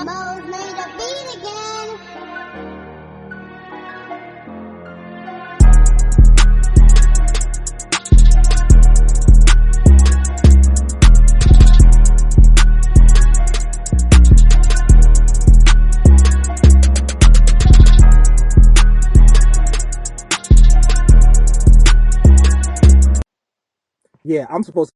Mo's made a beat again. Yeah, I'm supposed to.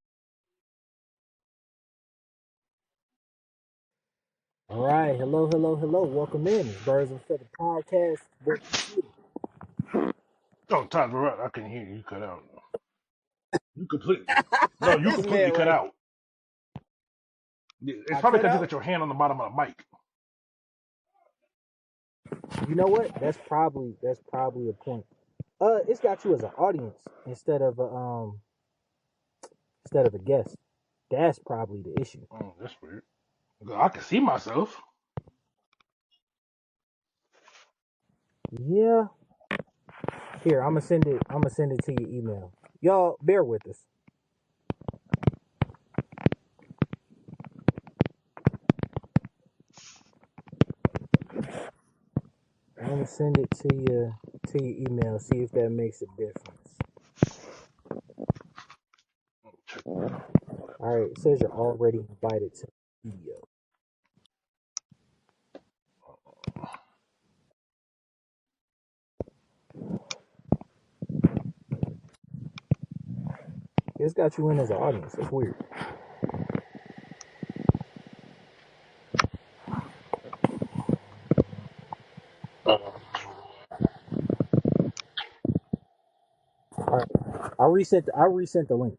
All right. Hello, hello, hello. Welcome in. It's Birds of Feather Podcast. Oh, Todd, we're right. I can hear you. You cut out. You completely. No, you This man completely cut right out. It's I probably cut because you out. got your hand on the bottom of the mic. You know what? That's probably a point. It's got you as an audience instead of a guest. That's probably the issue. That's weird. I can see myself. Yeah. Here, I'm gonna send it. I'm gonna send it to your email. Y'all, bear with us. I'm gonna send it to your email. See if that makes a difference. Check my All right. It says you're already invited to the video. laptop. It's got you in as an audience. It's weird. All right. I resent the link.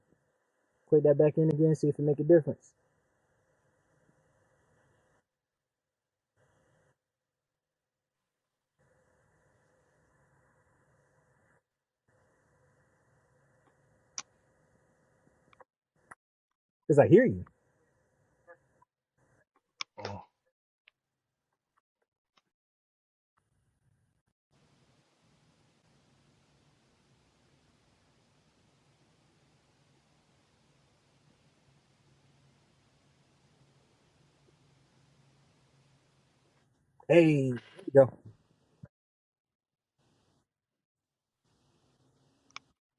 Click that back in again. See if it make a difference. Cause I hear you. Oh, Hey, there you go.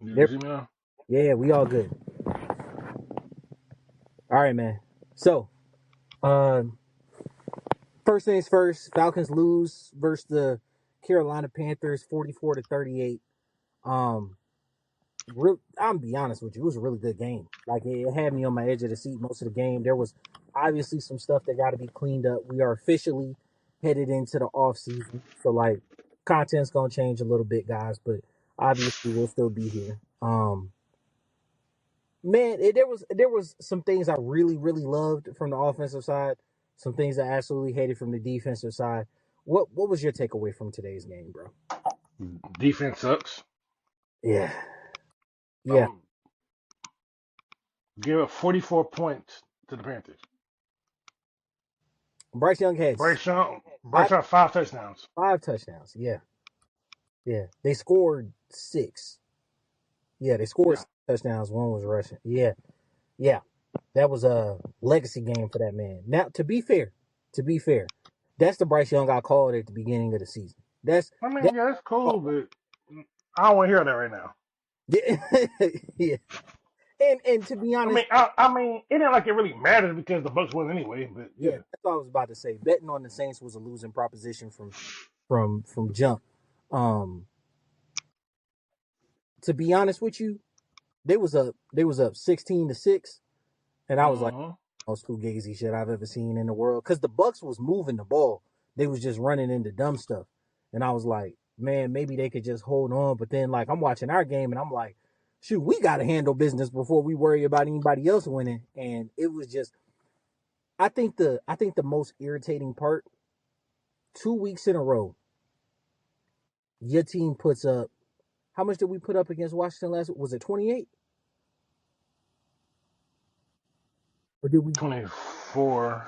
you There. see me now? Yeah, we all good. All right, man. So, um, first things first. Falcons lose versus the Carolina Panthers, 44-38. Um, I'm gonna be honest with you. It was a really good game. Like it had me on my edge of the seat most of the game. There was obviously some stuff that got to be cleaned up. We are officially headed into the off season, so like content's gonna change a little bit, guys. But obviously we'll still be here. Man, there was some things I really loved from the offensive side. Some things I absolutely hated from the defensive side. What was your takeaway from today's game, bro? Defense sucks. Yeah, yeah. Um, Give up 44 points to the Panthers. Bryce Young has Bryce Young, five Bryce Young, 5 touchdowns. five touchdowns. Yeah. Yeah, they scored six. Yeah, they scored Yeah. 6 touchdowns. One was rushing. Yeah, yeah, that was a legacy game for that man. Now, to be fair, that's the Bryce Young I called at the beginning of the season. That's I that. mean, yeah, that's Oh, cool, but I don't want to hear that right now. yeah, yeah. And to be honest, I mean, it ain't like it really matters because the Bucks won anyway. But yeah, yeah, that's what I was about to say. Betting on the Saints was a losing proposition from jump. Um, to be honest with you, they was up 16-6, and I was like, uh-huh. most fugazi shit I've ever seen in the world. Because the Bucks was moving the ball, they was just running into dumb stuff, and I was like, man, maybe they could just hold on. But then, like, I'm watching our game, and I'm like, shoot, we got to handle business before we worry about anybody else winning. And it was just, I think the most irritating part, 2 weeks in a row, your team puts up. How much did we put up against Washington last week? Was it 28? Or did we 24.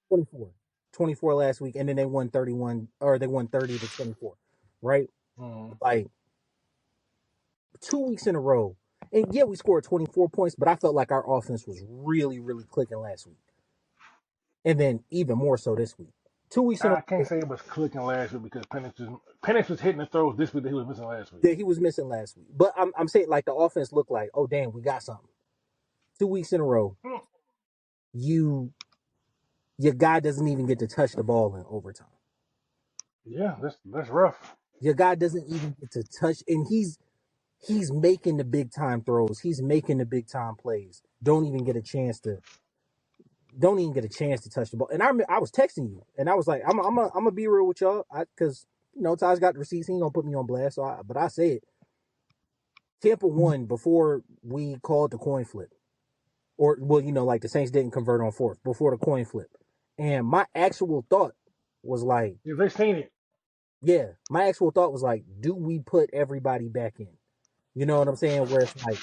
24? 24 last week, and then they won 31, or they won 30-24, right? Mhm. Like 2 weeks in a row. And yeah, we scored 24 points, but I felt like our offense was really clicking last week. and then even more so this week. 2 weeks in a I can't row say it was clicking last week because Penix was hitting the throws this week that he was missing last week. that he was missing last week. But I'm saying like the offense looked like, oh damn, we got something. 2 weeks in a row, Hmm. you your guy doesn't even get to touch the ball in overtime. Yeah, that's rough. Your guy doesn't even get to touch, and he's making the big time throws. He's making the big time plays. Don't even get a chance to touch the ball. And I was texting you, and I was like, I'm gonna be real with y'all, because Ty's got the receipts. He ain't gonna put me on blast. But I said Tampa won before we called the coin flip, or well, like the Saints didn't convert on fourth before the coin flip, and my actual thought was like, Yeah, they seen it. yeah, my actual thought was like, do we put everybody back in? You know what I'm saying? Where it's like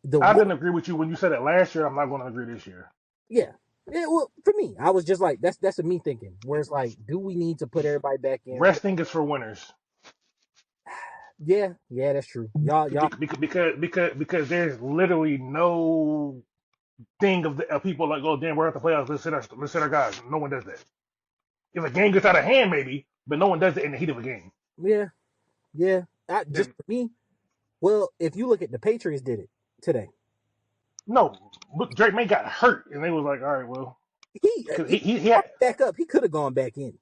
the I one, didn't agree with you when you said it last year. I'm not going to agree this year. yeah. Yeah, well, for me, I was just like, that's a me thinking. Where it's like, do we need to put everybody back in? Resting is for winners. Yeah, that's true. Y'all, Because there's literally no thing of people like, oh damn, we're at the playoffs. Let's sit our guys. No one does that. If a game gets out of hand, maybe, but no one does it in the heat of a game. yeah. Just Then for me, well, if you look at the Patriots did it today. no, look, Drake May got hurt, and they was like, all right, well, He because he he had back up. He could have gone back in.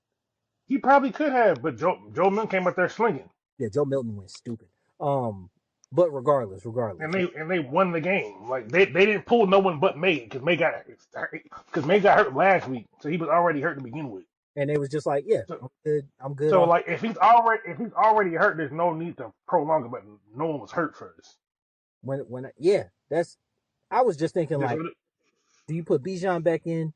he probably could have, but Joe Milton came up there slinging, Yeah, Joe Milton went stupid. But regardless, and they won the game. Like they didn't pull no one but May because May got hurt last week, so he was already hurt to begin with. and it was just like, yeah, So I'm good so off like if he's already hurt, there's no need to prolong it. But no one was hurt first. yeah. That's I was just thinking That's like, what do you put Bijan back in?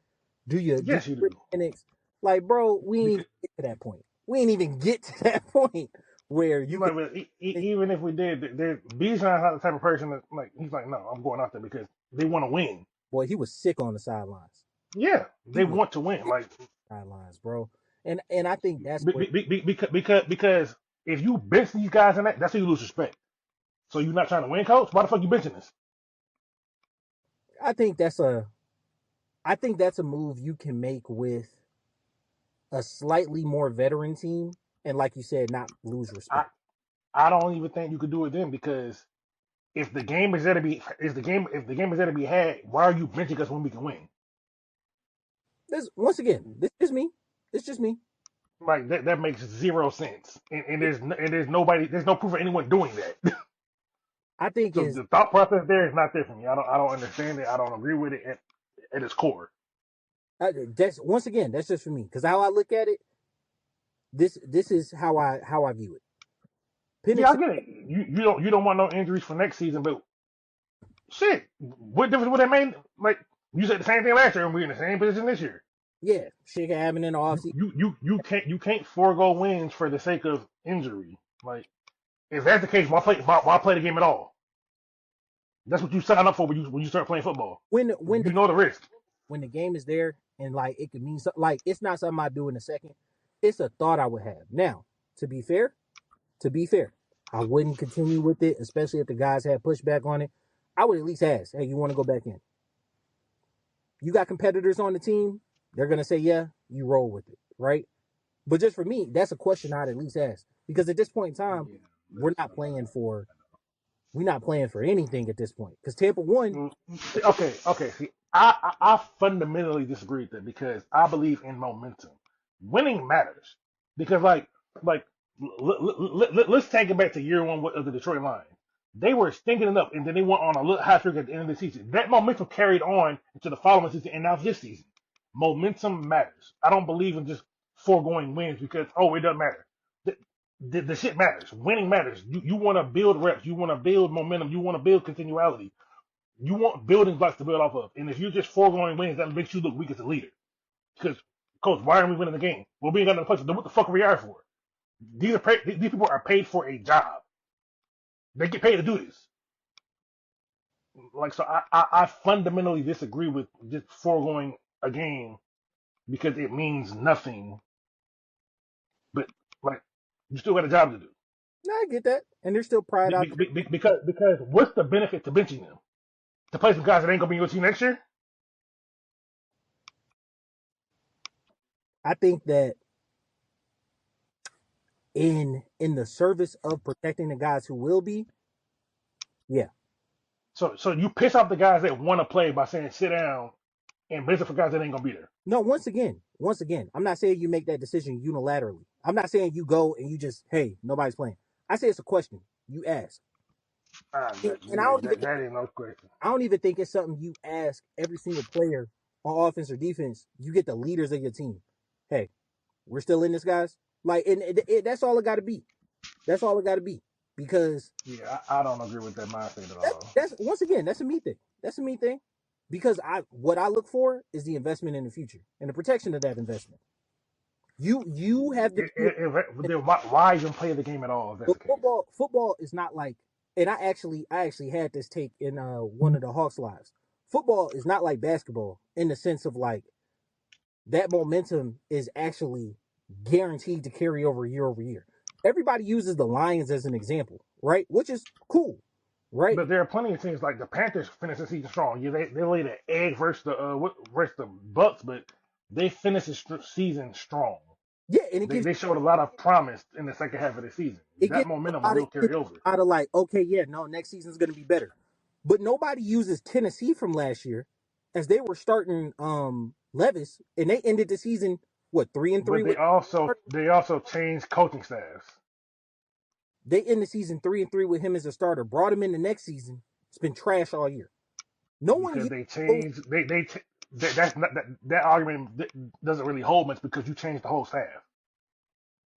Do you yes, you bring do. Penix? Like, bro, we ain't even Because get to that point. We ain't even get to that point where you can. like, but even if we did, Bijan's not the type of person that like he's like, no, I'm going out there because they want to win. Boy, he was sick on the sidelines. Yeah, He they was want to win. Like sidelines, bro. And I think that's what because if you bench these guys in that's how you lose respect. So you're not trying to win, coach? Why the fuck you benching this? I think that's a move you can make with a slightly more veteran team, and like you said, not lose I respect. I don't even think you could do it then because if the game is there to be if the game is there to be had, why are you benching us when we can win? This once again, this is me. It's just me. Like that makes zero sense. And there's no proof of anyone doing that. I think So is the thought process there is not there for me. I don't understand it. I don't agree with it at its core. that's once again that's just for me because how I look at it, this is how I view it. Yeah, Penix, I get it. You don't want no injuries for next season, but shit, what difference would that make? Like you said the same thing last year, and we're in the same position this year. yeah, shit can happen in the You offseason. you you can't forego wins for the sake of injury. Like if that's the case, why play the game at all? That's what you sign up for when you start playing football. When You know the risk. when the game is there and like it could mean something, like it's not something I do in a second. It's a thought I would have. Now, to be fair, to be fair, I wouldn't continue with it, especially if the guys had pushback on it. I would at least ask, hey, you want to go back in? You got competitors on the team, they're gonna say yeah, you roll with it, right? But just for me, that's a question I'd at least ask. Because at this point in time, we're not playing for anything at this point. Because Tampa won. Okay. See, I fundamentally disagree with that because I believe in momentum. Winning matters because like let's take it back to year one of the Detroit Lions. They were stinking it up, and then they went on a little hot streak at the end of the season. That momentum carried on into the following season, and now this season. Momentum matters. I don't believe in just foregoing wins because it doesn't matter. The shit matters. Winning matters. You want to build reps. You want to build momentum. You want to build continuality. You want building blocks to build off of. And if you're just foregoing wins, that makes you look weak as a leader. Because, coach, why aren't we winning the game? Well, we ain't got no punches. Then what the fuck are we here for? These people are paid for a job. They get paid to do this. Like, so I fundamentally disagree with just foregoing a game because it means nothing. But, like, you still got a job to do. No, I get that. And there's still pride out there. Because what's the benefit to benching them? To play some guys that ain't going to be in your team next year? I think that in the service of protecting the guys who will be, yeah. So you piss off the guys that want to play by saying sit down and basically for guys that ain't gonna be there. No, once again, I'm not saying you make that decision unilaterally. I'm not saying you go and you just, hey, nobody's playing. I say it's a question you ask, and That ain't no question. I don't even think it's something you ask every single player on offense or defense. You get the leaders of your team. Hey, we're still in this, guys. Like, and that's all it got to be. That's all it got to be. Because Yeah, I don't agree with that mindset at all. that's once again, that's a me thing. That's a me thing. Because what I look for is the investment in the future and the protection of that investment. You have the Then why even play the game at all if that's but the case? football is not like, and I actually had this take in one of the Hawks lives. Football is not like basketball in the sense of like that momentum is actually guaranteed to carry over year. Everybody uses the Lions as an example, right? Which is cool, right? But there are plenty of teams like the Panthers finished the season strong. Yeah, they laid an egg versus the Bucks, but they finished the season strong. Yeah, and They showed a lot of promise in the second half of the season. it That gives momentum will it gives carry over. a lot of like, okay, yeah, no, next season's going to be better. But nobody uses Tennessee from last year as they were starting Levis and they ended the season what 3-3 But with they also changed coaching staffs they end the season 3-3 with him as a starter. Brought him in the next season. It's been trash all year. No one because uses they those. changed that's not that argument doesn't really hold much because you changed the whole staff.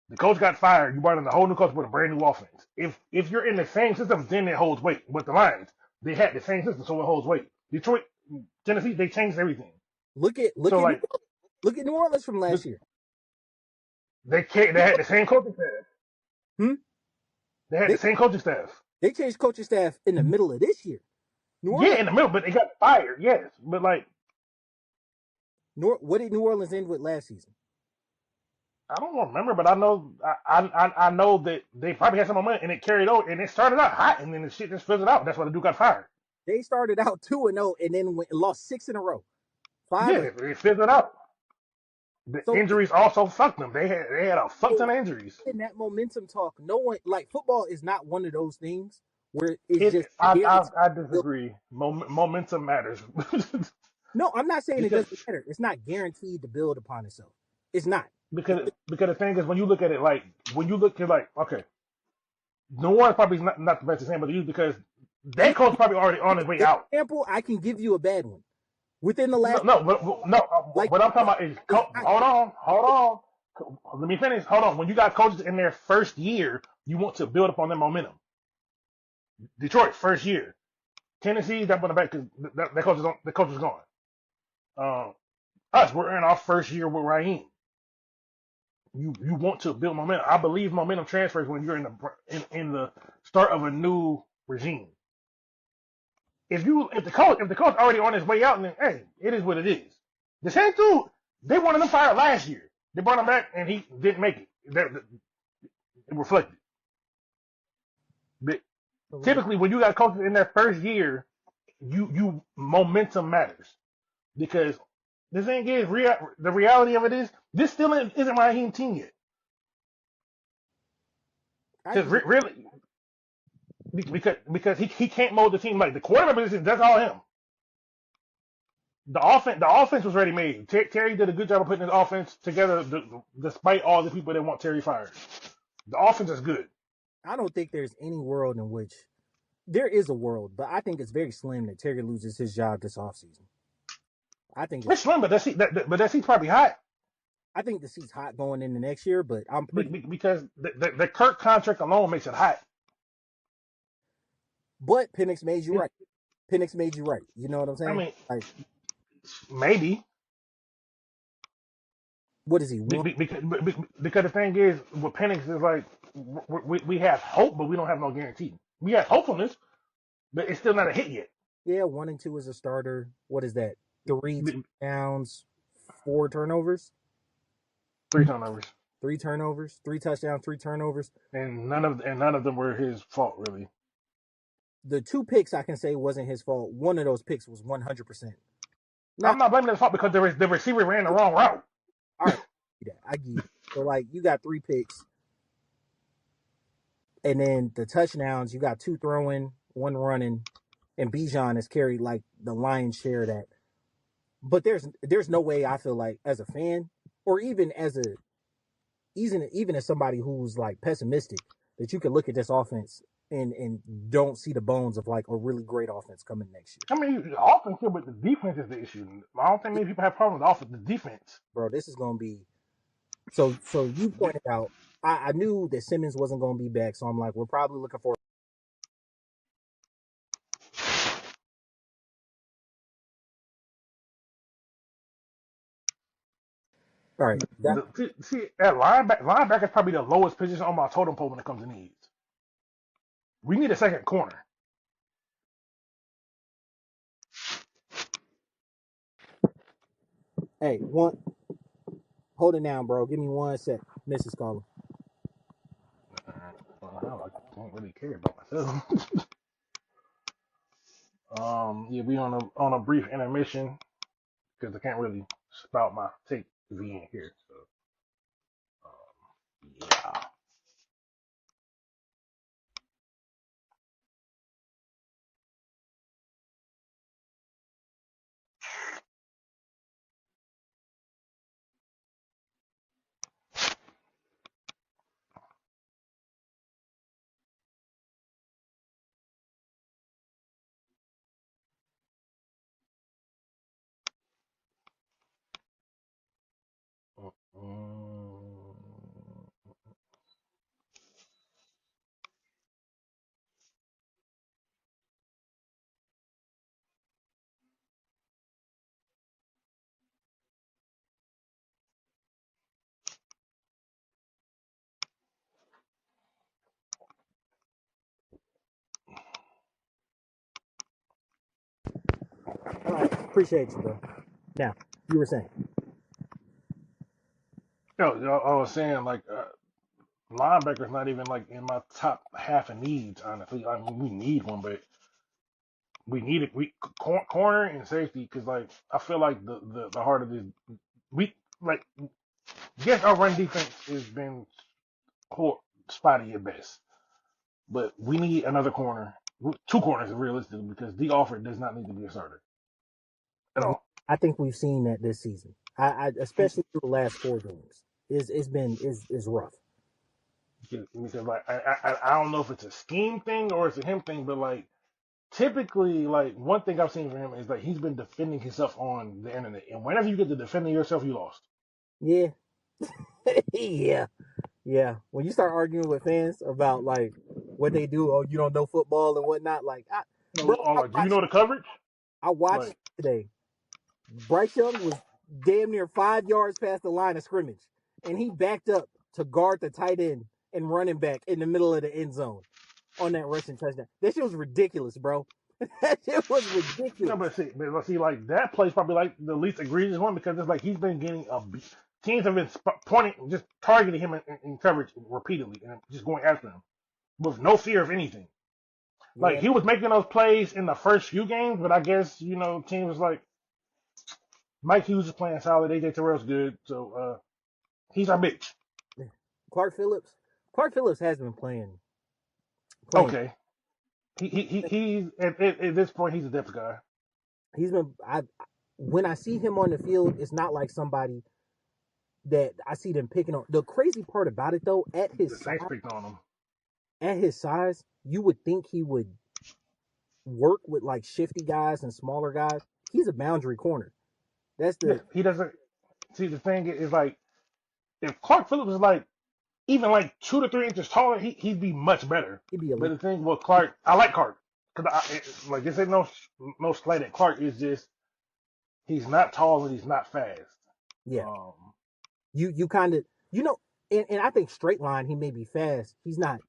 The coach got fired. You brought in a whole new coach with a brand new offense. If you're in the same system, then it holds weight. With the Lions, they had the same system, so it holds weight. Detroit, Tennessee, they changed everything. Look at So like New Orleans from last year. they had the same coaching staff. Hmm? They had They the same coaching staff. they changed coaching staff in the middle of this year. New Yeah, Orleans in the middle, but they got fired. Yes, but like what did New Orleans end with last season? I don't remember, but I know that they probably had some momentum and it carried over and it started out hot and then the shit just fizzled out. That's why the dude got fired. They started out 2-0 and then lost 6 in a row. Yeah, 5 or it fizzled out. The so injuries also fucked them. They had a fuck ton of injuries. in that momentum talk, no one like football is not one of those things where it's It just I guaranteed. I, I disagree. Momentum matters No, I'm not saying it because doesn't matter. It's not guaranteed to build upon itself. It's not. because the thing is when you look at it like when you look at like okay, New Orleans probably is not the best example to use because that coach probably already on his way out. Example, I can give you a bad one. Within the No, last no, no. like What I'm talking about is it's not hold on. Let me finish. Hold on. When you got coaches in their first year, you want to build upon their momentum. Detroit first year, Tennessee that went back because the coach is gone. Um, us we're in our first year with Raheem. You want to build momentum. I believe momentum transfers when you're in the start of a new regime. If the coach already on his way out, then hey, it is what it is. The same dude, they wanted him fired last year. They brought him back and he didn't make it. It reflected. But typically, when you got coaches in their first year, you momentum matters because the thing is, the reality of it is, this still isn't Raheem's team yet. I Because just really, because he can't mold the team like the quarterback position. That's all him. The offense was ready made. Terry did a good job of putting his offense together, despite all the people that want Terry fired. The offense is good. I don't think there's any world in which there is a world, but I think it's very slim that Terry loses his job this offseason. I think It's slim, but that seat's probably hot the seat's hot going into next year, but I'm pretty because the Kirk contract alone makes it hot. but Penix made you right. Penix made you right. You know what I'm I saying? mean, Like maybe what is he? One because the thing is, with Penix is like we have hope, but we don't have no guarantee. We have hopefulness, but it's still not a hit yet. yeah, 1 and 2 as a starter. What is that? 3 touchdowns, 4 turnovers, 3 turnovers, 3 turnovers, 3 touchdowns, 3 turnovers. and none of them were his fault really. The 2 picks I can say wasn't his fault. One of those picks was 100%. I'm Not not blaming his fault because the receiver ran the wrong route. all right. that. I give you. So like you got 3 picks, and then the touchdowns you got 2 throwing, 1 running, and Bijan has carried like the lion's share of that. But there's no way I feel like as a fan or even as a even as somebody who's like pessimistic that you can look at this offense and don't see the bones of like a really great offense coming next year. I mean, the offense here, but the defense is the issue. I don't think many people have problems with the offense. The defense. Bro, this is gonna be so you pointed out I knew that Simmons wasn't gonna be back, so I'm like, we're probably looking for all right. That See, at linebacker is probably the lowest position on my totem pole when it comes to needs. We need a second corner. hey, one hold it down, bro. Give me 1 sec. Mrs. Calling. I don't really care about myself. Yeah, we on a brief intermission because I can't really spout my take V in here. So, yeah. Mm, All right, appreciate you, bro. Now, you were saying. I was saying like linebacker's not even like in my top half of needs. Honestly, I mean we need one, but we need it. We corner and safety because like I feel like the heart of this we like yes our run defense has been spotty at best, but we need another corner, 2 corners realistically because the offer does not need to be a starter at And all. I think we've seen that this season. I especially through the last 4 games. It's been is rough. Because like I don't know if it's a scheme thing or it's a him thing, but like typically like one thing I've seen from him is like he's been defending himself on the internet, and whenever you get to defending yourself, you lost. Yeah. Yeah. Yeah. When you start arguing with fans about like what they do, oh, you don't know football and whatnot, like bro, No, like, do you know the coverage? I watched Like, today. Bryce Young was damn near 5 yards past the line of scrimmage, and he backed up to guard the tight end and running back in the middle of the end zone on that rushing touchdown. That shit was ridiculous, bro. That shit was no, ridiculous. but see, like that play's probably like the least egregious one because it's like he's been getting teams have been pointing, just targeting him in coverage repeatedly and just going after him with no fear of anything. Like Yeah, he was making those plays in the first few games, but I guess team was like Mike Hughes is playing solid, AJ Terrell's good, so he's our bitch. Clark Phillips. Clark Phillips has been playing. Okay, he's at this point he's a depth guy. He's been. I when I see him on the field, it's not like somebody that I see them picking on. The crazy part about it though, The Saints picked on him. at his size, you would think he would work with like shifty guys and smaller guys. He's a boundary corner. That's Yeah, the he doesn't see the thing is like if Clark Phillips is like even like 2 to 3 inches taller, he'd be much better. he'd be But elite. the thing with Clark, I like Clark because like this ain't no slight at Clark. It's just he's not tall and he's not fast. Yeah, Um, you kind of and I think straight line he may be fast. He's not.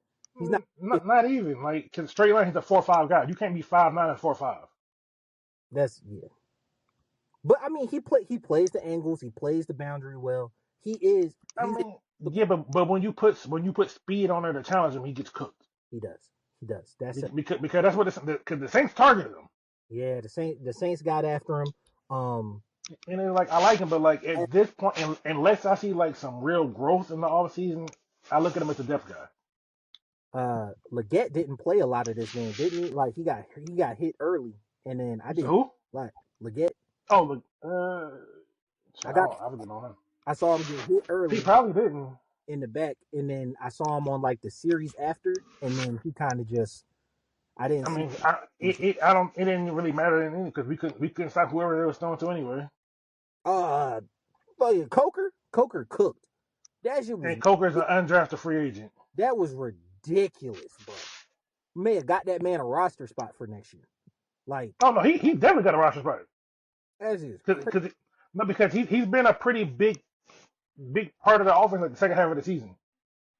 not even like cause straight line he's a 4'5" guy. You can't be 5'9" and 4'5". That's yeah. But I mean, he plays the angles. He plays the boundary well. I He's mean, the yeah, but when you put speed on there to challenge him, he gets cooked he does. That's it. because that's what because the Saints targeted him. Yeah, the Saints got after him. And it's like I like him, but like at this point, unless I see like some real growth in the off season, I look at him as a depth guy. Leggett didn't play a lot of this game, didn't he? Like he got hit early, and then I You said didn't who? like Leggett. Oh, look, I got I really don't know. I saw him get hit He early probably didn't. in the back, and then I saw him on like the series after, and then he kind of just I didn't I see. mean, I don't. It didn't really matter in because we couldn't stop whoever they were throwing to anyway. Uh, but Coker cooked. That shit was And Coker's an undrafted free agent. that was ridiculous, bro. May have got that man a roster spot for next year. Like Oh no, he definitely got a roster spot that's just crazy. because no because he's been a pretty big part of the offense like the second half of the season.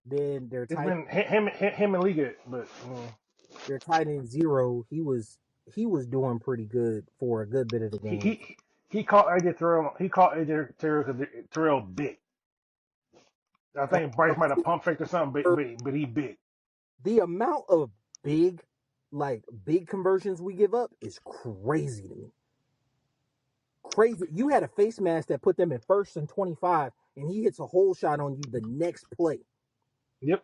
Then their It's tight been him and Liga, but their tight end zero, he was doing pretty good for a good bit of the he game. he he caught AJ Terrell. He caught AJ Terrell big. I think Bryce might have pump faked or something, but he big. The amount of big conversions we give up is crazy to me. Crazy. You had a face mask that put them in 1st and 25, and he hits a hole shot on you the next play. Yep.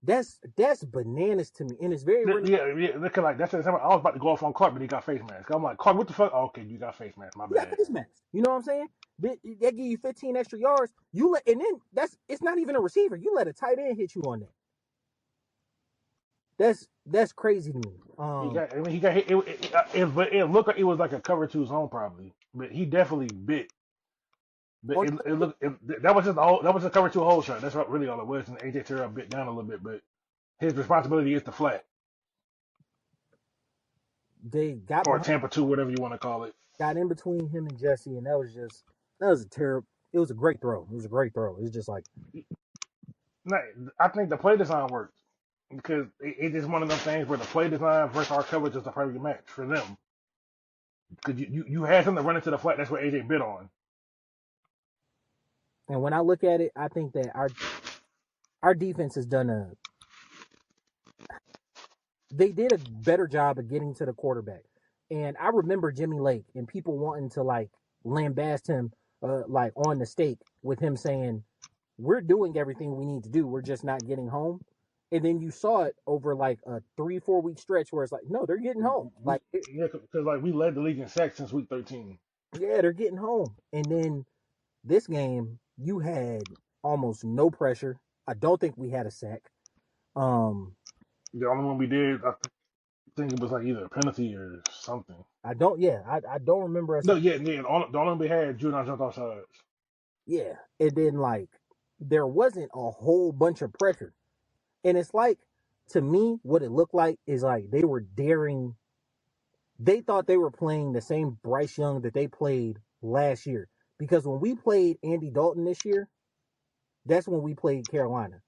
That's bananas to me, and it's very rare. Yeah. Look at like that's the same. I was about to go off on Clark, but he got face mask. I'm like, Clark, what the fuck? Oh, okay, you got face mask. My You got bad. face masks. You know what I'm saying? They give you 15 extra yards. You let, and then it's not even a receiver. You let a tight end hit you on that. That's crazy to me. He got hit. It looked like it was like a cover two zone probably, but he definitely bit. But Or it looked that was just that was a cover two hole shot. That's what really all it was. And AJ Terrell bit down a little bit, but his responsibility is to flat they got or behind, Tampa two, whatever you want to call it. got in between him and Jesse, and that was a terrible. It was a great throw. It was a great throw. It was just like No, I think the play design worked because it's just one of those things where the play design versus our coverage is the perfect match for them. Because you had something to run into the flat. That's what AJ bit on. and when I look at it, I think that our defense has done they did a better job of getting to the quarterback. And I remember Jimmy Lake and people wanting to like lambast him like on the stake with him saying, we're doing everything we need to do. We're just not getting home. And then you saw it over like a 3-4 week stretch where it's like, no, they're getting home. Like, Yeah, because like we led the league in sacks since week 13. yeah, they're getting home. And then this game, you had almost no pressure. I don't think we had a sack. Um, The only one we did, I think it was like either a penalty or something. I don't. Yeah, I don't remember us. No, yeah. The only one we had, Judon jumped off sides. Yeah, and then like there wasn't a whole bunch of pressure, and it's like to me what it looked like is like they were daring. They thought they were playing the same Bryce Young that they played last year because when we played Andy Dalton this year, that's when we played Carolina.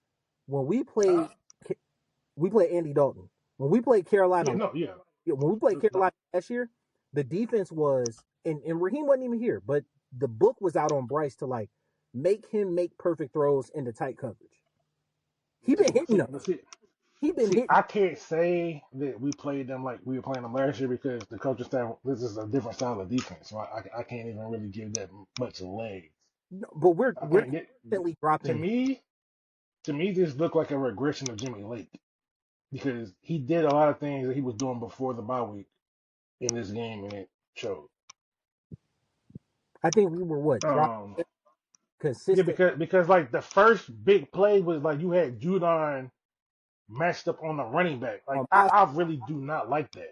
When we played Andy Dalton. When we played Carolina, Yeah, no, yeah. when we played Carolina last year, the defense was and Raheem wasn't even here, but the book was out on Bryce to like make him make perfect throws into tight coverage. He been hitting them. He been hitting. I can't say that we played them like we were playing them last year because the coaching staff, this is a different style of defense. So I can't even really give that much legs. But we're I we're think constantly to dropping. me, this looked like a regression of Jimmy Lake because he did a lot of things that he was doing before the bye week in this game, and it showed. I think we were what dropping Yeah, consistent because like the first big play was like you had Judon matched up on the running back. Like on Miles, I really do not like that.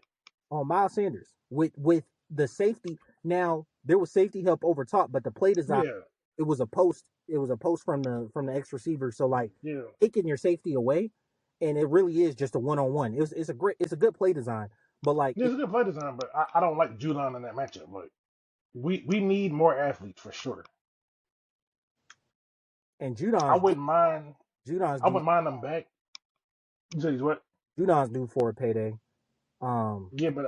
on Miles Sanders with the safety. Now there was safety help over top, but the play design Yeah, it was a post. It was a post from the ex receiver. So like yeah. taking your safety away, and it really is just a 1-on-1. It's a good play design, but like Yeah, it's a good play design, but I don't like Judon in that matchup. Like we need more athletes for sure. and I wouldn't mind. Judon's I due wouldn't mind them back. You say he's what? Judon's due for a payday. Um, Yeah, but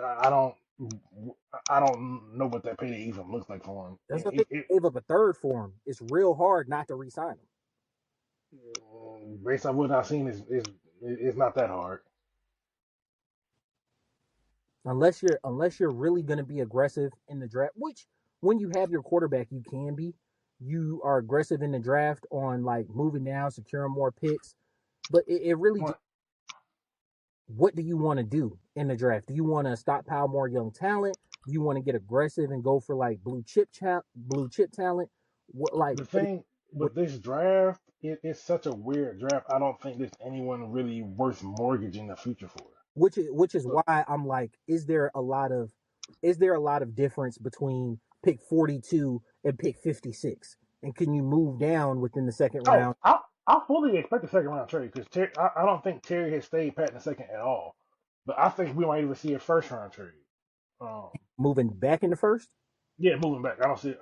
I don't know what that payday even looks like for him. that's what they gave up a third for him. It's real hard not to re-sign him Based on what I've seen, is not that hard. unless you're really going to be aggressive in the draft, which when you have your quarterback, you can be. You are aggressive in the draft on like moving down, securing more picks. But it really just, Well, what do you want to do in the draft? Do you want to stockpile more young talent? Do you want to get aggressive and go for like blue chip talent? What like the thing what with this draft, it's such a weird draft. I don't think there's anyone really worth mortgaging the future for. which is So, why I'm like, is there a lot of difference between pick 42 and pick 56? And can you move down within the second oh, round, I fully expect a second round trade because I don't think Terry has stayed pat in the second at all. But I think we might even see a first round trade. Um, moving back in the first? yeah, moving back, I don't see.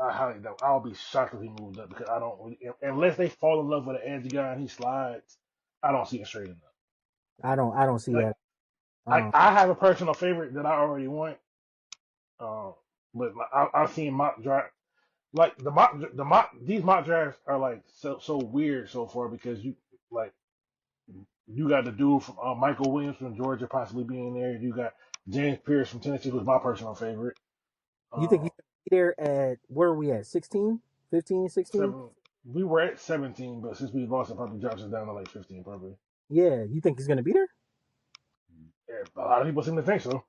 I highly doubt. I'll be shocked if he moves up because I don't really, unless they fall in love with an edge guy and he slides. I don't see it straight enough. I don't see Like that. Um, I have a personal favorite that I already want. Um, but like, I've seen mock draft like these mock drafts are like so weird so far because like you got the dude from Michael Williams from Georgia possibly being there. You got James Pierce from Tennessee, who's my personal favorite. you think Uh, he's gonna be there at, where are we at? 16, 15, 16? seven. We were at 17, but since we lost, it probably drops us down to like 15, probably. Yeah, you think he's gonna be there? Yeah, a lot of people seem to think so.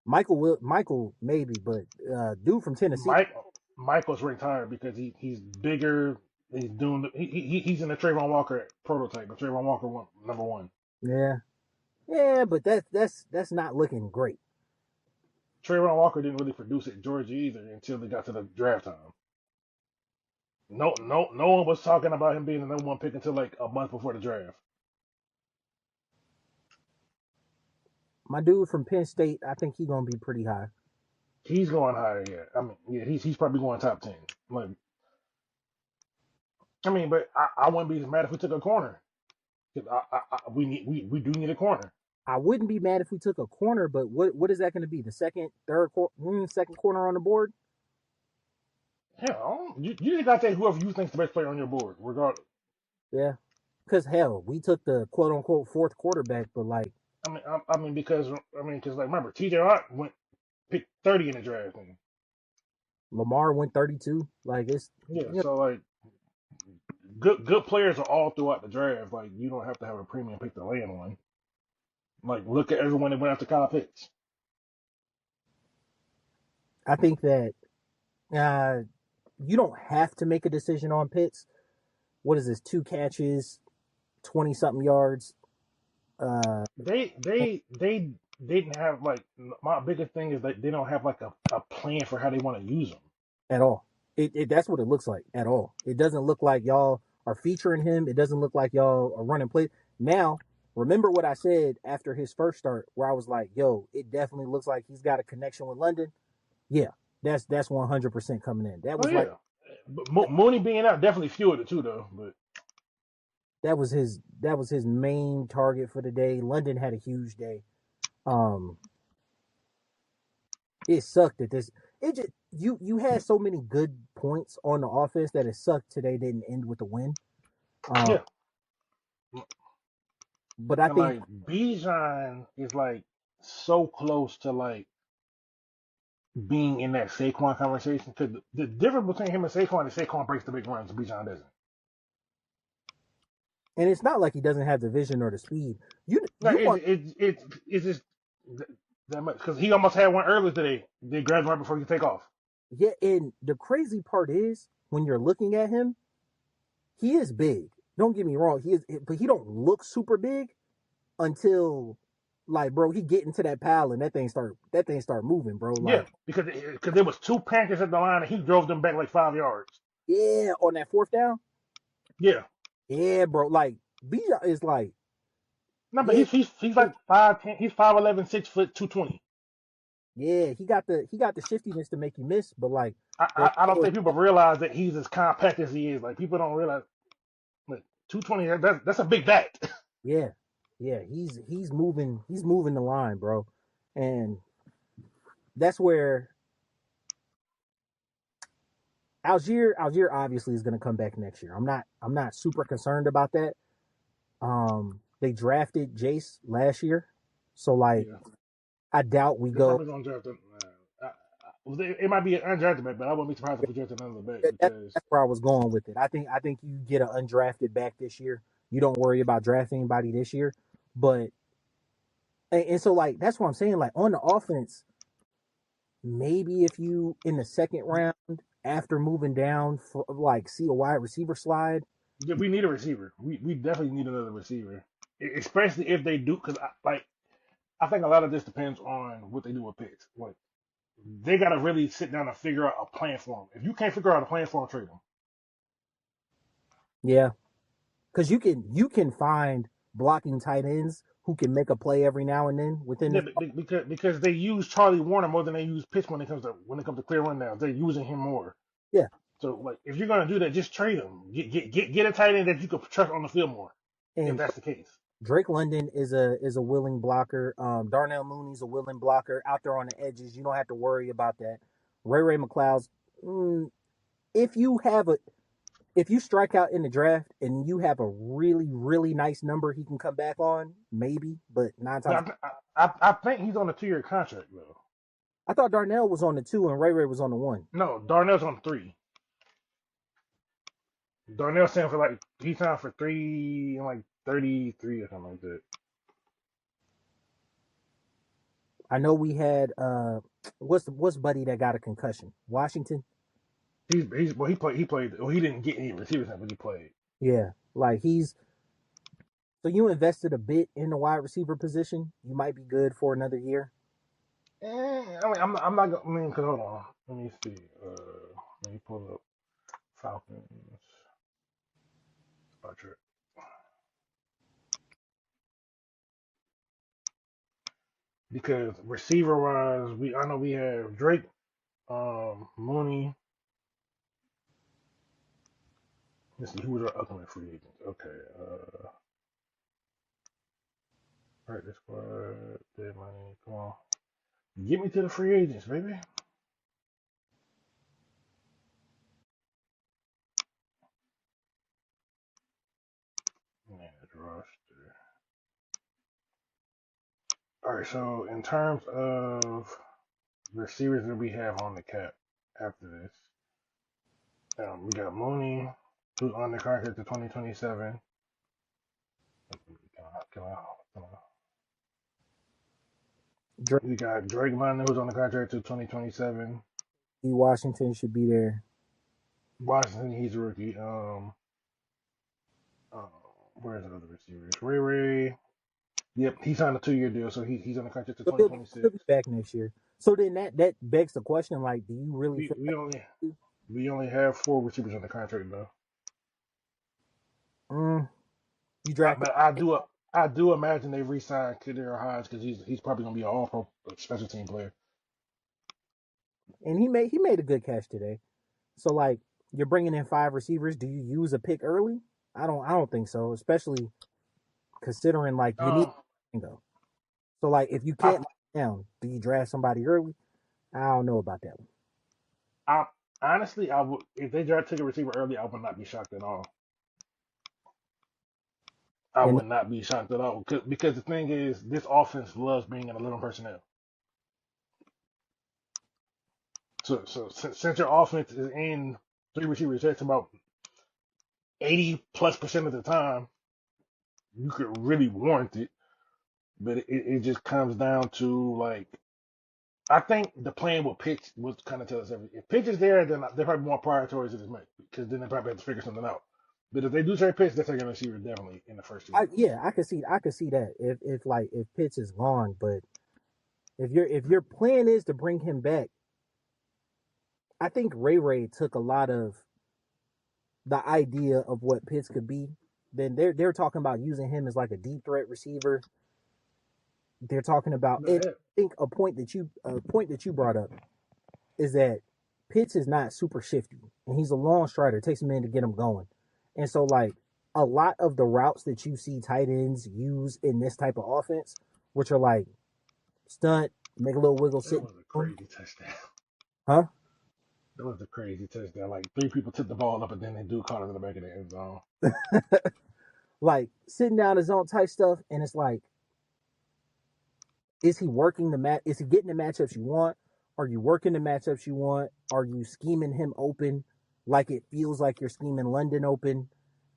Michael maybe, but dude from Tennessee. Mike Michael's retired because he's bigger. He's doing he's in the Trayvon Walker prototype. But Trayvon Walker went number one. Yeah, yeah, but that's not looking great. Trayvon Walker didn't really produce at Georgia either until they got to the draft time. No one was talking about him being the number one pick until like a month before the draft. My dude from Penn State, I think he's gonna be pretty high. He's going higher, yeah. I mean, yeah, he's probably going top 10. Like, I mean, but I wouldn't be as mad if we took a corner. 'Cause we do need a corner. I wouldn't be mad if we took a corner, but what is that going to be? The second corner on the board? Hell, you just got to take whoever you think's the best player on your board, regardless. Yeah, because hell, we took the quote unquote fourth quarterback, but like I mean because like remember T.J. Watt went picked 30 in the draft. And, Lamar went 32. Like it's yeah, you know, so like good players are all throughout the draft. Like you don't have to have a premium pick to land one. Like look at everyone that went after Kyle Pitts. I think that uh, you don't have to make a decision on Pitts. What is this? 2 catches, 20 something yards. Uh, They didn't have like my biggest thing is that they don't have like a plan for how they want to use them. at all. That's what it looks like at all. It doesn't look like y'all are featuring him. It doesn't look like y'all are running play. Now, remember what I said after his first start, where I was like, "Yo, it definitely looks like he's got a connection with London." Yeah, that's 100% coming in. That Oh was like yeah, but Mooney being out definitely fueled it too though. But that was his main target for the day. London had a huge day. Um, it sucked that this. It just you had so many good points on the offense that it sucked today didn't end with a win. Um, yeah, but I and think like Bijan is like so close to like being in that Saquon conversation because the difference between him and Saquon is Saquon breaks the big runs, Bijan doesn't. And it's not like he doesn't have the vision or the speed. You Like you want it's just that much because he almost had one earlier today. They grabbed him right before he could take off. yeah. And the crazy part is when you're looking at him, he is big. Don't get me wrong, he is, but he don't look super big until like, bro, he get into that pile and that thing start moving, bro. Yeah, Like, because there was two Panthers at the line and he drove them back like 5 yards. yeah, on that fourth down, Yeah, yeah, bro. Like, Bijan is like, no, but yeah, he's like 5'10", he's 5'11", 6 foot 220. yeah. He got the shiftiness to make you miss, but like that, I don't think people realize that he's as compact as he is. Like people don't realize like 220. That's a big bat. yeah, yeah. He's moving the line, bro, and that's where Algier obviously is going to come back next year. I'm not super concerned about that. They drafted Jace last year, so like Yeah, I doubt we they're go. probably gonna draft him. It might be an undrafted back, but I wouldn't be surprised if we drafted another back because That's where I was going with it. I think you get an undrafted back this year. You don't worry about drafting anybody this year, but and so like that's what I'm saying. Like on the offense, maybe if you in the second round after moving down, for, like see a wide receiver slide. we need a receiver. We definitely need another receiver, especially if they do. Because I think a lot of this depends on what they do with picks. Like they got to really sit down and figure out a plan for them. If you can't figure out a plan for them, trade them. Yeah, because you can find blocking tight ends who can make a play every now and then within Yeah, the because they use Charlie Warner more than they use Pitts when it comes to clear rundowns. They're using him more. yeah. So like if you're gonna do that, just trade him. Get a tight end that you can trust on the field more. If And that's the case. Drake London is a willing blocker. Darnell Mooney's a willing blocker out there on the edges. You don't have to worry about that. Ray McLeod's mm, if you have a if you strike out in the draft and you have a really nice number he can come back on, maybe, but nine times. But I think he's on a 2-year contract though. I thought Darnell was on the two and Ray was on the one. No, Darnell's on 3. Darnell signed for he signed for 3 and 33 or something like that. I know we had what's buddy that got a concussion? Washington. He played. Well, he didn't get any receivers, but he played. Yeah, like he's so you invested a bit in the wide receiver position. You might be good for another year. I'm not. I mean, cause hold on. Let me see. Let me pull up Falcons. Archer. Because receiver wise, I know we have Drake, Mooney. Let's see who was our ultimate free agent. Okay. Practice squad, dead money. Come on. Get me to the free agents, baby. Man, roster. All right, so in terms of receivers that we have on the cap after this, we got Mooney, who's on the contract to 2027. Can I, Drake we got Drake London, who's on the contract to 2027. Washington should be there. Washington, he's a rookie. Where's the other receivers? Ray. Yep, he signed a 2-year deal, so he's on the contract to So he'll 2026. be back next year. So then that begs the question: like, do you really We feel we only we only have 4 receivers on the contract though. you drafted? But I do imagine they re-signed Kadir Hodge because he's probably gonna be an all-pro special team player. And he made a good catch today. So like, you're bringing in 5 receivers. Do you use a pick early? I don't think so, especially considering like you need Um, go. So like, if you I can't lock down, do you draft somebody early? I don't know about that one. I honestly I would if they draft took a receiver early, I would not be shocked at all. I And would not be shocked at all because the thing is, this offense loves being in 11 personnel. So since your offense is in 3 receivers, that's about 80+% of the time, you could really warrant it. But it just comes down to I think the plan with Pitch would kind of tell us everything. If Pitch is there, then they're probably more prioritize it as much because then they probably have to figure something out. But if they do trade Pitch, they're taking a receiver definitely in the first 2 years. yeah, I could see that if Pitts is gone, but if your plan is to bring him back, I think Ray took a lot of the idea of what Pitts could be. Then they're talking about using him as like a deep threat receiver. They're talking about No, it. yeah. I think a point that you brought up is that Pitts is not super shifty and he's a long strider. It takes a minute to get him going. And so like a lot of the routes that you see tight ends use in this type of offense, which are like stunt, make a little wiggle, That sit, was a crazy touchdown. huh? That was a crazy touchdown. Like 3 people took the ball up, and then they do caught it in the back of the end zone. Like sitting down his own type stuff, and it's like, is he working the match? Is he getting the matchups you want, Are you working the matchups you want? Are you scheming him open like it feels like you're scheming London open?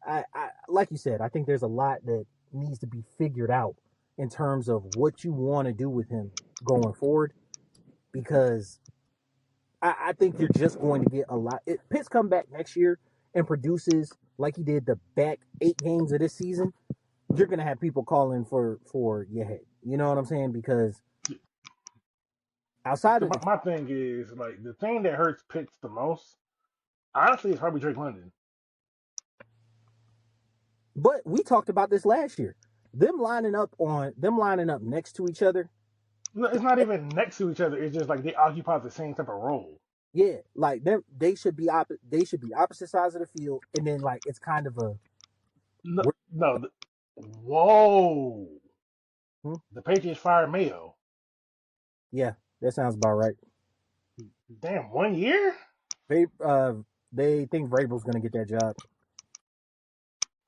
I like you said, I think there's a lot that needs to be figured out in terms of what you want to do with him going forward because I think you're just going to get a lot. If Pitts come back next year and produces like he did the back 8 games of this season, you're gonna have people calling for your head. You know what I'm saying? Because outside So of the, my thing is like the thing that hurts Pitts the most, honestly, is probably Drake London. but we talked about this last year. Them lining up next to each other. No, it's not even next to each other. It's just like they occupy the same type of role. Yeah, like them, they should be opposite sides of the field, and then like it's kind of a No, no. Whoa, hmm? the Patriots fired Mayo. Yeah, that sounds about right. Damn, 1 year. They they think Vrabel's gonna get that job.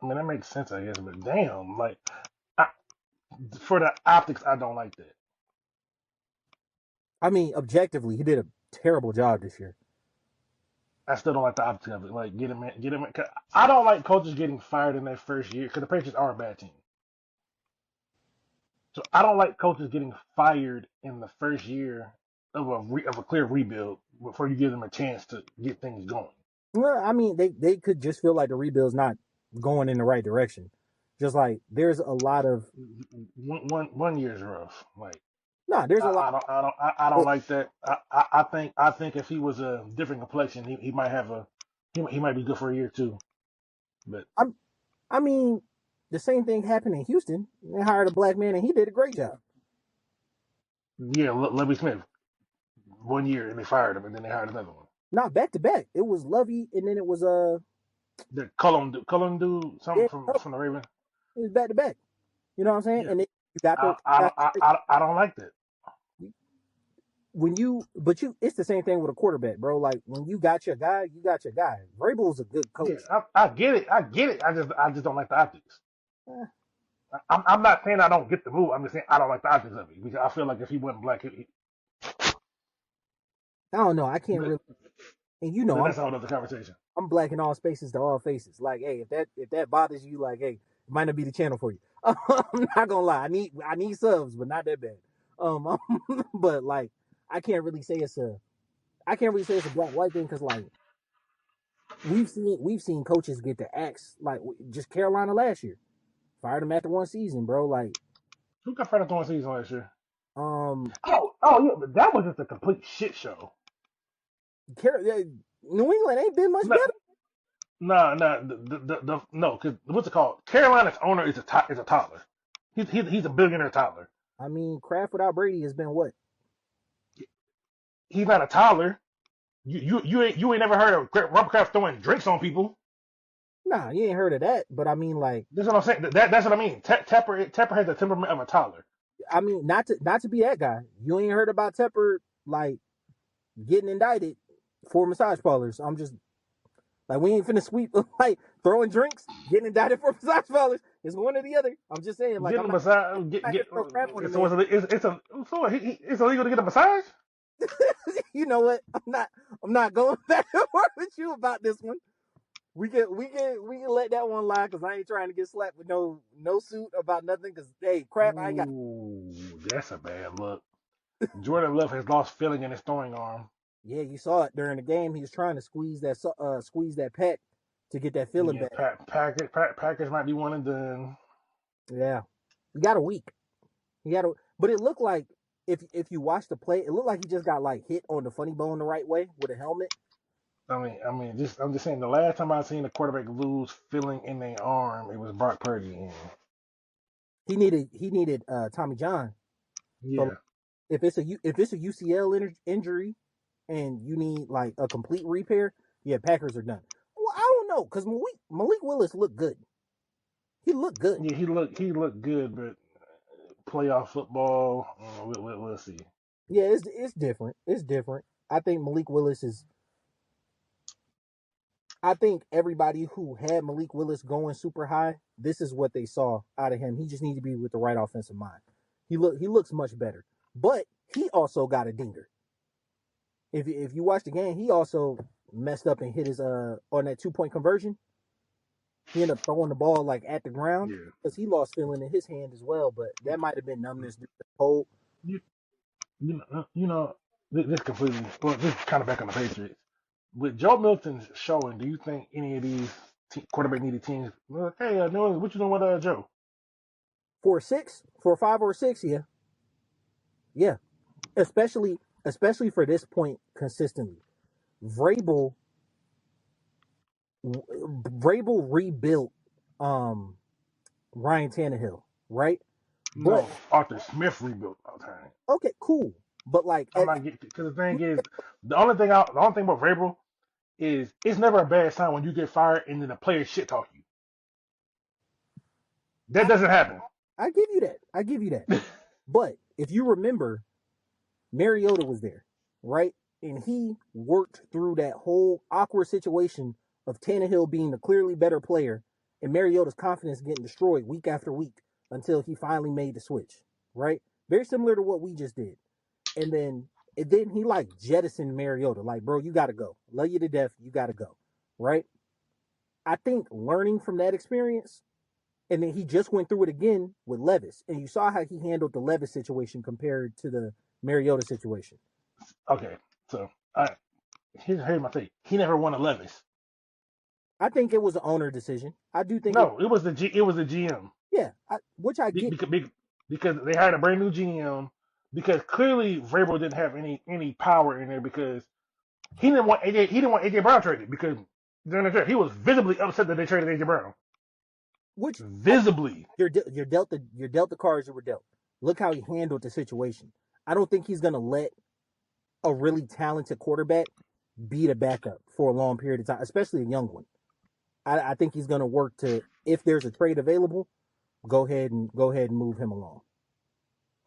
I mean, that makes sense, I guess. But damn, like I, for the optics, I don't like that. I mean, objectively, he did a terrible job this year. I still don't like the optics of it. Like, get him in, get him in. 'Cause I don't like coaches getting fired in their first year because the Patriots are a bad team. So I don't like coaches getting fired in the first year of a clear rebuild before you give them a chance to get things going. Well, I mean, they could just feel like the rebuild's not going in the right direction. Just like there's a lot of One year is rough. Like no, there's a lot. I don't like that. I think if he was a different complexion, he might have he might be good for a year too. But I'm, I mean, the same thing happened in Houston. They hired a black man and he did a great job. yeah, Lovie Smith 1 year and they fired him and then they hired another one. Not back to back. It was Lovey and then it was The Cullen dude, something yeah, no, from the Ravens. it was back to back. You know what I'm saying? Yeah, And then you got the I don't like that. when you but you it's the same thing with a quarterback, bro. Like when you got your guy, you got your guy. Vrabel's a good Yeah, coach. I get it. I get it. I just don't like the optics. Eh, I'm not saying I don't get the move. I'm just saying I don't like the optics of it because I feel like if he wasn't black, I don't know. I can't but really and you know that's a whole other conversation. I'm black in all spaces to all faces. Like, hey, if that bothers you, like, hey, it might not be the channel for you. I'm not gonna lie. I need subs, but not that bad. Um, but like, I can't really say it's a I can't really say it's a black white thing because like we've seen coaches get the axe like just Carolina last year fired him after one season, bro. Like, Who got fired after one season last year? um, Oh yeah, but that was just a complete shit show. New England ain't been much No, better. no, no, because what's it called? Carolina's owner is a toddler. He's a billionaire toddler. I mean, Kraft without Brady has been what? He's not a toddler. You ain't never heard of Robert Kraft throwing drinks on people. Nah, you ain't heard of that. But I mean, like, That's what I'm saying. That's what I mean. Tepper has the temperament of a toddler. I mean, not to be that guy. You ain't heard about Tepper like getting indicted for massage parlors. I'm just like we ain't finna sweep like throwing drinks, getting indicted for massage parlors. It's one or the other. I'm just saying, like Getting I'm a not, massage. not here to throw crap on the So man. it's illegal to get a massage. You know what? I'm not going back and forth with you about this one. We can let that one lie because I ain't trying to get slapped with no suit about nothing. Because hey, crap, I ain't got. Ooh, that's a bad look. Jordan Love has lost feeling in his throwing arm. Yeah, you saw it during the game. He was trying to squeeze that pack to get that feeling Yeah, back. Packers might be one and done. Yeah, he got a week. But it looked like if you watch the play, it looked like he just got like hit on the funny bone the right way with a helmet. I'm just saying. The last time I seen a quarterback lose feeling in their arm, it was Brock Purdy. And He needed Tommy John. So yeah, if it's a UCL injury and you need like a complete repair, yeah, Packers are done. Well, I don't know because Malik Willis looked good. He looked good. yeah, he looked good, but playoff football, we'll see. Yeah, it's different. It's different. I think Malik Willis is. I think everybody who had Malik Willis going super high, this is what they saw out of him. He just needs to be with the right offensive mind. He looks much better, but he also got a dinger. if you watch the game, he also messed up and hit his on that 2 point conversion. He ended up throwing the ball like at the ground Yeah. because he lost feeling in his hand as well. But that might have been numbness due to the cold. You you know this completely. Well, this is kind of back on the Patriots. With Joe Milton's showing, do you think any of these quarterback needed teams? Like, hey, New England, what you doing with Joe? For a six, for a 5 or 6, yeah, yeah. Especially for this point consistently. Vrabel Vrabel rebuilt um Ryan Tannehill, right? But No, Arthur Smith rebuilt all time. okay, cool. But like, I'm not getting because the thing is, the only thing about Vrabel is it's never a bad sign when you get fired and then the players shit talk you. That I, doesn't happen. I give you that. I give you that. But if you remember, Mariota was there, right? And he worked through that whole awkward situation of Tannehill being the clearly better player and Mariota's confidence getting destroyed week after week until he finally made the switch, right? Very similar to what we just did. And then he like jettisoned Mariota, like, bro, you gotta go. Love you to death, you gotta go. Right? I think learning from that experience, and then he just went through it again with Levis. And you saw how he handled the Levis situation compared to the Mariota situation. Okay, so here's my thing. He never won a Levis. I think it was an owner decision. I do think No, it was the GM yeah, which I get. because they hired a brand new GM because clearly Vrabel didn't have any power in there because he didn't want AJ Brown traded because during the trade he was visibly upset that they traded AJ Brown. Which Visibly. you're dealt the cards you were dealt. Look how he handled the situation. I don't think he's gonna let a really talented quarterback be the backup for a long period of time, especially a young one. I think he's gonna work to, if there's a trade available, go ahead and move him along.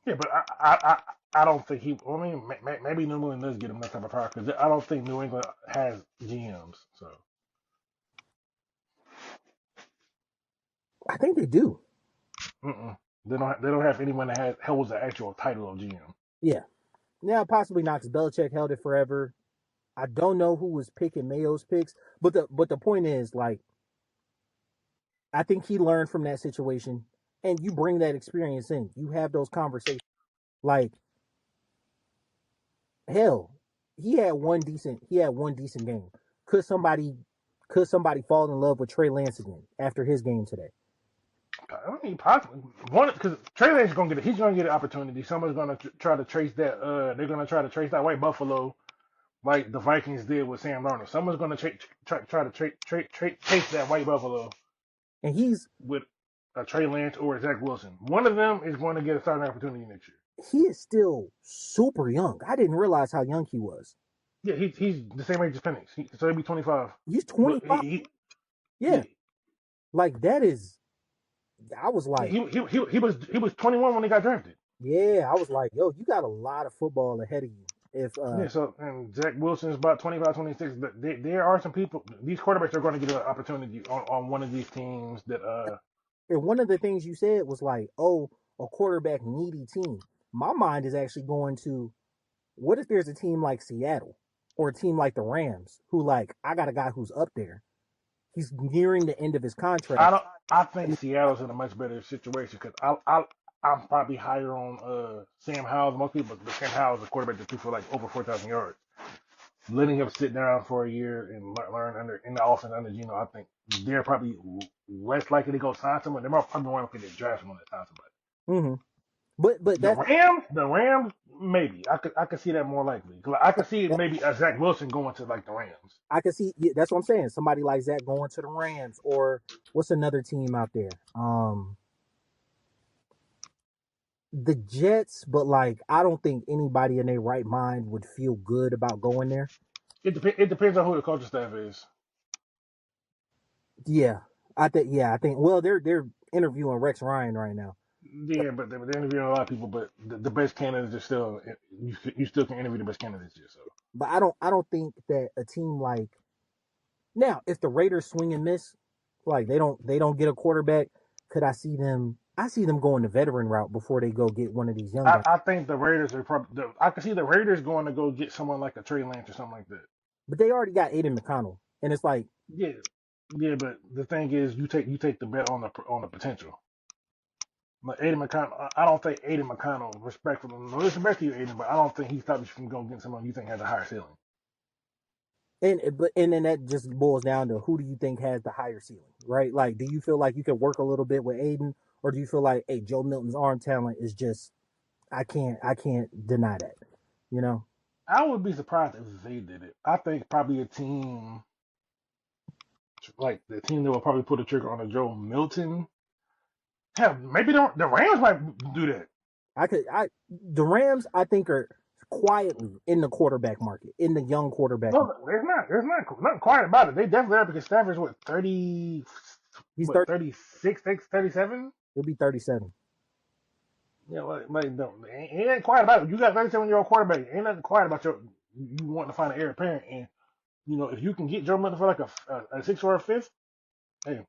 Yeah, but I don't think he. I mean, maybe New England does get him that type of power because I don't think New England has GMs. So I think they do. they don't have anyone that holds the actual title of GM. Yeah. Now possibly not, because Belichick held it forever. I don't know who was picking Mayo's picks, but the point is, like, I think he learned from that situation, and you bring that experience in. You have those conversations. Like, hell, he had one decent game. Could somebody fall in love with Trey Lance again after his game today? I mean, possibly one because Trey Lance is gonna get it. He's gonna get an opportunity. Someone's gonna try to trace that. They're gonna try to trace that white buffalo like the Vikings did with Sam Darnold. Someone's gonna try to chase that white buffalo And he's with Trey Lance or Zach Wilson. One of them is going to get a starting opportunity next year. he is still super young. I didn't realize how young he was. Yeah, he's the same age as Penix, so he'll be 25. He's But 25. Yeah, like that is. I was like, he was 21 when he got drafted. yeah, I was like, yo, you got a lot of football ahead of you. If Yeah, so and Zach Wilson is about 25, 26. But there are some people. These quarterbacks are going to get an opportunity on one of these teams that and one of the things you said was like, oh, a quarterback needy team. My mind is actually going to, what if there's a team like Seattle or a team like the Rams who, like, I got a guy who's up there. He's nearing the end of his I contract. don't. I think Seattle's in a much better situation because I'm probably higher on Sam Howell than most people. But Sam Howell is a quarterback that threw for like over 4,000 yards. Letting him sit down for a year and learn in the offense under Gino, I think they're probably less likely to go sign someone. They're more probably more likely to draft someone that sign somebody. Mm-hmm. But that's The Rams, maybe I could see that more likely. I could see maybe a Zach Wilson going to like the Rams. I can see. Yeah, that's what I'm saying. Somebody like Zach going to the Rams, or what's another team out there? The Jets. But like, I don't think anybody in their right mind would feel good about going there. It depends on who the coaching staff is. Yeah, I think. Yeah, I think. Well, they're interviewing Rex Ryan right now. Yeah, but they're interviewing a lot of people. But the best candidates are still you still can interview the best candidates here. So, But I don't think that a team like, now, if the Raiders swing and miss, like they don't get a quarterback, could I see them I see them going the veteran route before they go get one of these young guys. I think the Raiders are probably. I can see the Raiders going to go get someone like a Trey Lance or something like that. But they already got Aiden McConnell, and it's like Yeah, yeah, but the thing is, you take the bet on the potential. But Aiden McConnell, I don't think Aiden McConnell, respectful, no disrespect to you, Aiden, but I don't think he stopped you from going get someone you think has a higher ceiling. and then that just boils down to who do you think has the higher ceiling, right? Like, do you feel like you can work a little bit with Aiden, or do you feel like, hey, Joe Milton's arm talent is just I can't deny that, you know? I would be surprised if they did it. I think probably a team like the team that will probably pull the trigger on a Joe Milton. Hell, maybe the Rams might do that. The Rams I think are quietly in the quarterback market, in the young quarterback No, market. there's not. There's nothing quiet about it. They definitely are because Stafford's what 30, He's 30. 36, 37. He'll be 37. Yeah, like no, it ain't quiet about it. You got 37-year-old quarterback. Ain't nothing quiet about you wanting to find an heir apparent. And if you can get Joe Milton for like a sixth or a fifth, hey,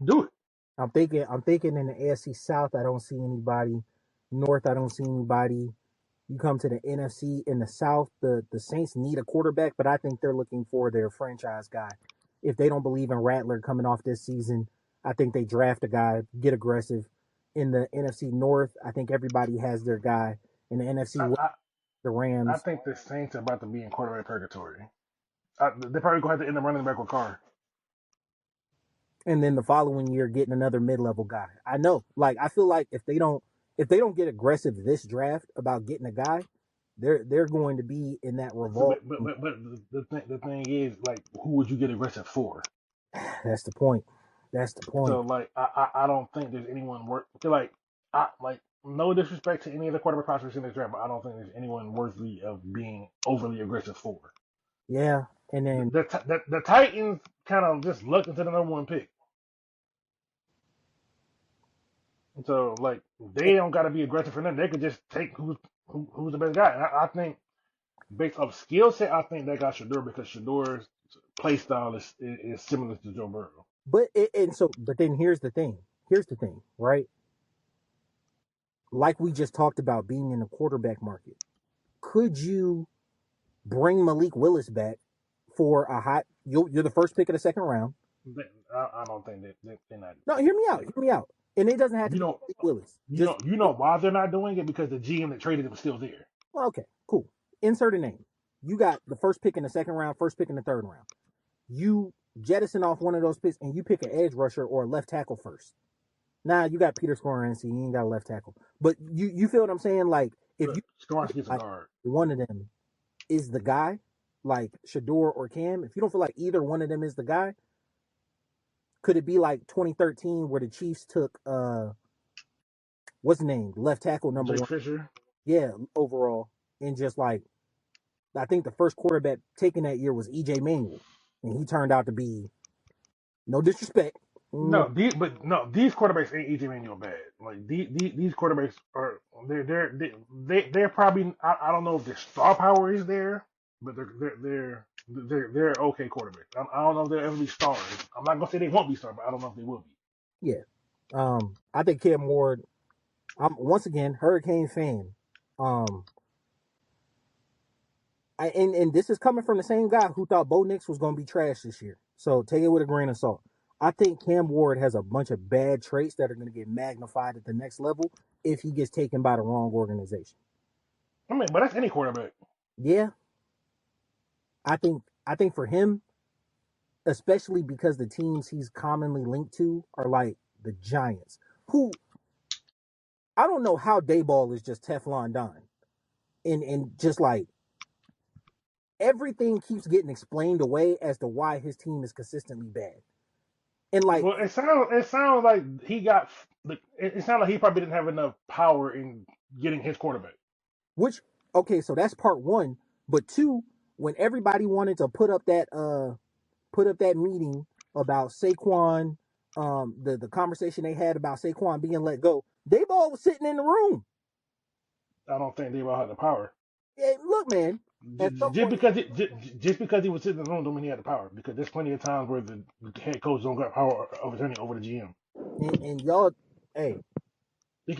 do it. I'm thinking in the AFC South, I don't see anybody. North, I don't see anybody. You come to the NFC in the South, the Saints need a quarterback, but I think they're looking for their franchise guy. If they don't believe in Rattler coming off this season, I think they draft a guy, get aggressive. In the NFC North, I think everybody has their guy. In the NFC I, West, I the I Rams, think the Saints are about to be in quarterback purgatory. They're probably going to have to end up running back with Carr. and then the following year getting another mid-level guy. I know, like I feel like if they don't get aggressive this draft about getting a guy, they're going to be in that So, revolt. but the thing is, like, who would you get aggressive for? That's the point. That's the So, point. like, I don't think there's anyone worth. Like, no disrespect to any of the quarterback prospects in this draft, but I don't think there's anyone worthy of being overly aggressive for. Yeah, and The then the Titans kind of just looked into the number one pick. And so, like, they don't got to be aggressive for them. They could just take who's the best guy. And I think based off skill set, I think they got Shador because Shador's play style is similar to Joe Burrow. but then here's the thing. Here's the thing, right? Like we just talked about being in the quarterback market. Could you bring Malik Willis back for a hot? You're the first pick of the second round. I don't think they're not. No, hear me out. Hear me out. And it doesn't have to You be know, Malik Willis. you Just know, you know why they're not doing it because the GM that traded it was still there. well, okay, cool. Insert a name. You got the first pick in the second round, first pick in the third round. You jettison off one of those picks and you pick an edge rusher or a left tackle first. Now you got Peter Skoransky, you ain't got a left tackle. But you feel what I'm saying? Like if Look, you Scoring gets a like guard. one of them is the guy, like Shador or Cam, if you don't feel like either one of them is the guy, could it be like 2013 where the Chiefs took what's the name? Left tackle number Jake one. Fisher. Yeah, overall. And just like I think the first quarterback taken that year was EJ Manuel. And he turned out to be no disrespect. No, these quarterbacks ain't EJ Manuel bad. Like these quarterbacks are they're probably I don't know if their star power is there, but they're okay quarterbacks. I don't know if they'll ever be stars. I'm not gonna say they won't be stars, but I don't know if they will be. Yeah. I think Cam Ward, I'm once again Hurricane fan. Um and this is coming from the same guy who thought Bo Nix was going to be trash this year. So take it with a grain of salt. I think Cam Ward has a bunch of bad traits that are going to get magnified at the next level if he gets taken by the wrong organization. I mean, but that's any quarterback. Yeah, I think for him, especially because the teams he's commonly linked to are like the Giants, who I don't know how Dayball is just Teflon Don, and just like everything keeps getting explained away as to why his team is consistently bad. And like, Well, it sounds like he got it sounds like he probably didn't have enough power in getting his quarterback. which okay, so that's part one. But two, when everybody wanted to put up that meeting about Saquon, the conversation they had about Saquon being let go, Dayball was sitting in the room. I don't think they will have the power. Hey, look, man, at some Just point, because just because he was sitting in the room don't mean he had the power. Because there's plenty of times where the head coach don't got power of attorney over the GM. and y'all, Hey,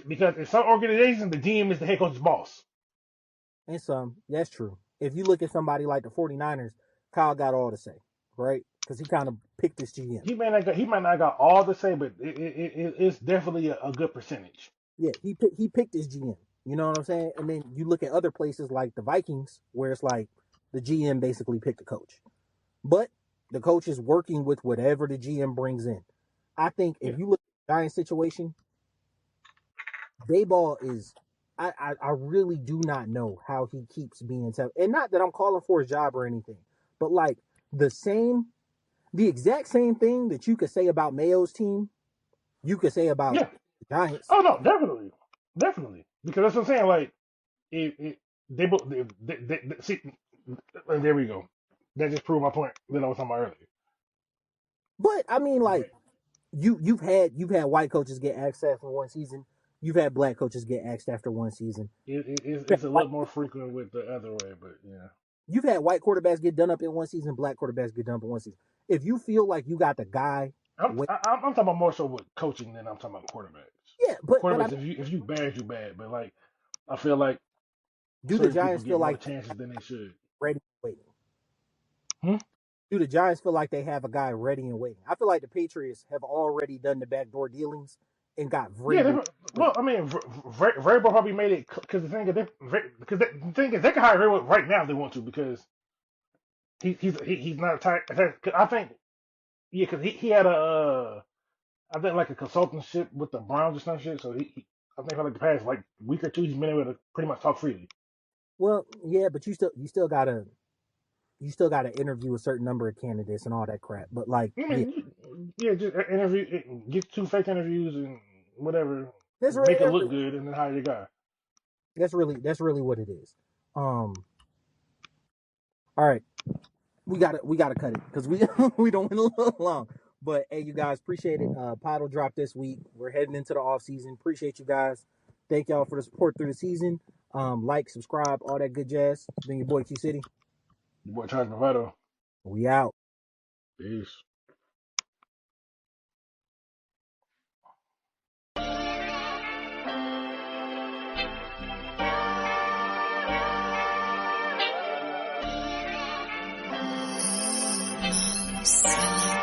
Because in some organizations, the GM is the head coach's boss. and some, that's true. If you look at somebody like the 49ers, Kyle got all to say, right? Because he kind of picked his GM. He might not got all to say, but it's definitely a good percentage. Yeah, he picked his GM. You know what I'm saying? And then you look at other places like the Vikings, where it's like the GM basically picked the coach, but the coach is working with whatever the GM brings in. I think Yeah, if you look at the Giants situation, Dayball is. I really do not know how he keeps being tough. And not that I'm calling for his job or anything, but like the exact same thing that you could say about Mayo's team, you could say about yeah. the Giants. Oh no, definitely. Because that's what I'm saying. Like it they both see. And there we go. That just proved my point that I was talking about earlier. But I mean, like Like, you've had white coaches get axed after one season. You've had black coaches get axed after one season. it's a little more frequent with the other way, but yeah. You've had white quarterbacks get done up in one season, black quarterbacks get done up in one season. If you feel like you got the guy, I'm talking about more so with coaching than I'm talking about quarterbacks. yeah, but I Quarterbacks, mean, if you bad, you bad. But like, I feel like do the certain people Giants feel get more like chances than they should. ready and waiting? Hmm? Do the Giants feel like they have a guy ready and waiting? I feel like the Patriots have already done the backdoor dealings and got Yeah, Vrabel. well, I mean, Vrabel probably made it because the thing is they can hire Vrabel right now if they want to because he's not a tight. I think yeah, because he had a I think like a consultantship with the Browns or some shit. So I think for like the past like week or two he's been able to pretty much talk freely. Well, yeah, but you still gotta interview a certain number of candidates and all that crap. But like, I yeah, mean, yeah, just interview, get two fake interviews and whatever, that's really make it that's look really good, and then hire your guy. that's really what it is. All right, we gotta cut it because we we don't went a little long. But hey, you guys, appreciate it. Pod drop this week. We're heading into the off season. Appreciate you guys. Thank y'all for the support through the season. Like, subscribe, all that good jazz. It's been your boy Q City. Your boy Charles Bravado. We out. Peace. So